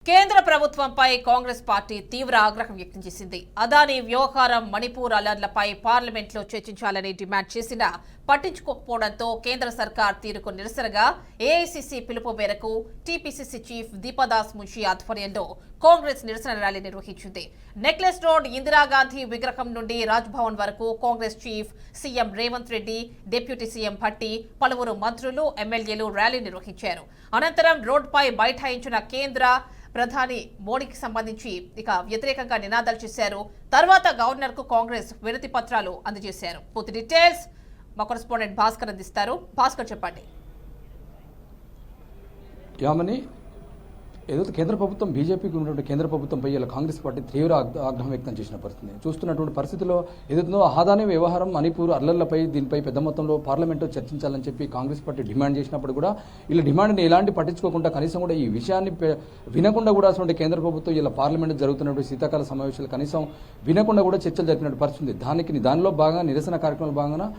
కేంద్ర ప్రభుత్వంపై కాంగ్రెస్ పార్టీ తీవ్ర ఆగ్రహం వ్యక్తం చేసింది. అదానీ వ్యవహారం, మణిపూర్ అల్లర్లపై పార్లమెంట్లో చర్చించాలని డిమాండ్ చేసినా పట్టించుకోకపోవడంతో కేంద్ర సర్కార్ తీరుకు నిరసనగా ఏఐసీసీ పిలుపు మేరకు టీపీసీసీ చీఫ్ దీపదాస్ మున్షి ఆధ్వర్యంలో కాంగ్రెస్ నిరసన ర్యాలీ నిర్వహించింది. నెక్లెస్ రోడ్ ఇందిరాగాంధీ విగ్రహం నుండి రాజ్భవన్ వరకు Congress chief CM Revanth Reddy, deputy CM Bhatti, పలువురు మంత్రులు, ఎమ్మెల్యేలు ర్యాలీ నిర్వహించారు. అనంతరం రోడ్డుపై బైఠాయించిన కేంద్ర ప్రధాని మోడీకి సంబంధించి వ్యతిరేకంగా నినాదాలు చేశారు. తర్వాత గవర్నర్ కు కాంగ్రెస్ వినతి పత్రాలు అందజేశారు. పూర్తి డీటెయిల్స్ మా కరెస్పాండెంట్ భాస్కర్ అందిస్తారు. భాస్కర్, చెప్పండి. ఏదైతే కేంద్ర ప్రభుత్వం బీజేపీకి ఉన్నటువంటి కేంద్ర ప్రభుత్వంపై ఇలా కాంగ్రెస్ పార్టీ తీవ్ర ఆగ్రహం వ్యక్తం చేసిన పరిస్థితి చూస్తున్నటువంటి పరిస్థితిలో ఏదైతుందో అదానీ వ్యవహారం, మణిపూర్ అల్లర్లపై దీనిపై పెద్ద మొత్తంలో పార్లమెంట్లో చర్చించాలని చెప్పి కాంగ్రెస్ పార్టీ డిమాండ్ చేసినప్పుడు కూడా ఇలా డిమాండ్ని ఎలాంటి పట్టించుకోకుండా కనీసం కూడా ఈ విషయాన్ని వినకుండా కూడా అసలు కేంద్ర ప్రభుత్వం ఇలా పార్లమెంట్ జరుగుతున్నటువంటి శీతాకాల సమావేశాలు కనీసం వినకుండా కూడా చర్చలు జరిపినట్టు పరిస్థితి. దానిలో భాగంగా నిరసన కార్యక్రమంలో భాగంగా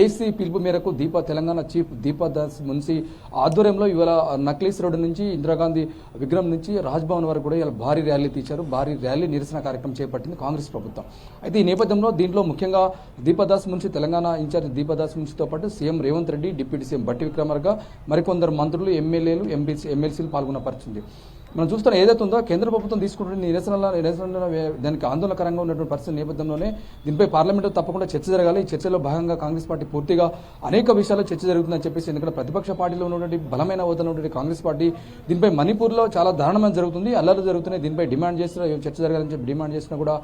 ఏసీ పిలుపు మేరకు తెలంగాణ చీఫ్ దీపదాస్ మున్షి ఆధ్వర్యంలో ఇవాళ నక్లీస్ రోడ్డు నుంచి ఇందిరాగాంధీ విగ్రహం నుంచి రాజ్భవన్ వరకు కూడా ఇలా భారీ ర్యాలీ తీశారు. భారీ ర్యాలీ నిరసన కార్యక్రమం చేపట్టింది కాంగ్రెస్ ప్రభుత్వం. అయితే ఈ నేపథ్యంలో దీంట్లో ముఖ్యంగా దీపదాస్ మున్షి, తెలంగాణ ఇన్ఛార్జ్ దీపదాస్ మున్షితో పాటు CM Revanth Reddy, deputy CM Bhatti Vikramarka, మరికొందరు మంత్రులు, ఎమ్మెల్యేలు, ఎమ్మెల్సీలు పాల్గొన్న పరిస్థితి మనం చూస్తున్న ఏదైతే ఉందో కేంద్ర ప్రభుత్వం తీసుకుంటున్న నిరసన దానికి ఆందోళనకరంగా ఉన్నటువంటి పరిస్థితి నేపథ్యంలోనే దీనిపై పార్లమెంట్లో తప్పకుండా చర్చ జరగాలి. ఈ చర్చలో భాగంగా కాంగ్రెస్ పార్టీ పూర్తిగా అనేక విషయాల్లో చర్చ జరుగుతుందని చెప్పేసి, ఎందుకంటే ప్రతిపక్ష పార్టీలో ఉన్నటువంటి బలమైన హోదాలో ఉన్నటువంటి కాంగ్రెస్ పార్టీ దీనిపై మణిపూర్లో చాలా దారుణమైన జరుగుతుంది, అల్లర్లు జరుగుతున్నాయి, దీనిపై డిమాండ్ చేసిన చర్చ జరగాలని చెప్పి డిమాండ్ చేసినా కూడా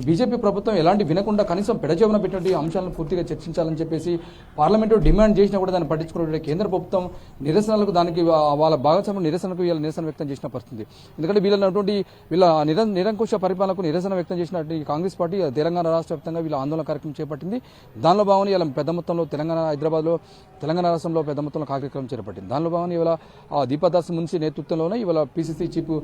బీజేపీ ప్రభుత్వం ఎలాంటి వినకుండా కనీసం పెడచెవిన పెట్టినటువంటి అంశాలను పూర్తిగా చర్చించాలని చెప్పేసి పార్లమెంట్లో డిమాండ్ చేసినా కూడా దాన్ని పట్టించుకున్నటువంటి కేంద్ర ప్రభుత్వం నిరసనలకు దానికి వాళ్ళ భాగస్వామ్యం నిరసనకు వీళ్ళ నిరసన వ్యక్తం చేసిన పరిస్థితి. ఎందుకంటే వీళ్ళ నిరంకుశ పరిపాలనకు నిరసన వ్యక్తం చేసినటువంటి కాంగ్రెస్ పార్టీ తెలంగాణ రాష్ట్ర వ్యాప్తంగా వీళ్ళ ఆందోళన కార్యక్రమం చేపట్టింది. దానిలో భాగంగా ఇలా పెద్ద మొత్తంలో హైదరాబాద్లో తెలంగాణ రాష్ట్రంలో పెద్ద మొత్తంలో కార్యక్రమం చేపట్టింది. దానిలో భాగంగా ఇవాళ దీపదాస్ మున్షి నేతృత్వంలోనే ఇవాళ పీసీసీ చీఫ్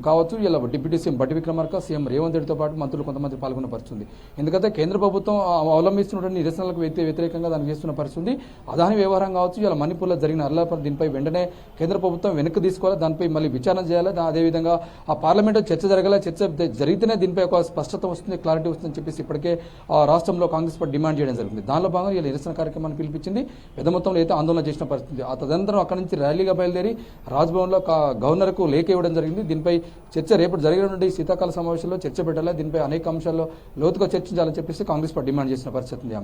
కావచ్చు, ఇలా deputy CM Bhatti Vikramarka, CM Revanth రెడ్డితో మంత్రులు కొంతమంది పాల్గొన్న పరిస్థితి. ఎందుకంటే కేంద్ర ప్రభుత్వం అవలంబిస్తున్నటువంటి నిరసనలకు వ్యతిరేకంగా దానికి చేస్తున్న పరిస్థితి. అదానీ వ్యవహారం కావచ్చు, ఇలా మణిపూర్లో జరిగిన అల్లర్లపై దీనిపై వెంటనే కేంద్ర ప్రభుత్వం వెనక్కి తీసుకోవాలి, దానిపై మళ్ళీ విచారణ చేయాలి. అదేవిధంగా ఆ పార్లమెంట్లో చర్చ జరగాలి, చర్చ జరిగితేనే దీనిపై ఒక స్పష్టత వస్తుంది, క్లారిటీ వస్తుందని చెప్పేసి ఇప్పటికే రాష్ట్రంలో కాంగ్రెస్ పార్టీ డిమాండ్ చేయడం జరిగింది. దానిలో భాగంగా ఇలా నిరసన కార్యక్రమాన్ని పిలిపించింది. పెద్ద మొత్తంలో అయితే ఆందోళన చేసిన పరిస్థితి. ఆ తదనంతరం అక్కడి నుంచి ర్యాలీగా బయలుదేరి రాజ్భవన్లో గవర్నర్కు లేఖ ఇవ్వడం జరిగింది. దీనిపై చర్చ రేపటి జరిగినటువంటి శీతాకాల సమావేశంలో చర్చ పెట్టాలి, దీనిపై అనేక అంశాల్లో లోతుగా చర్చించాలని చెప్పేసి కాంగ్రెస్ పార్టీ డిమాండ్ చేసిన పరిస్థితి.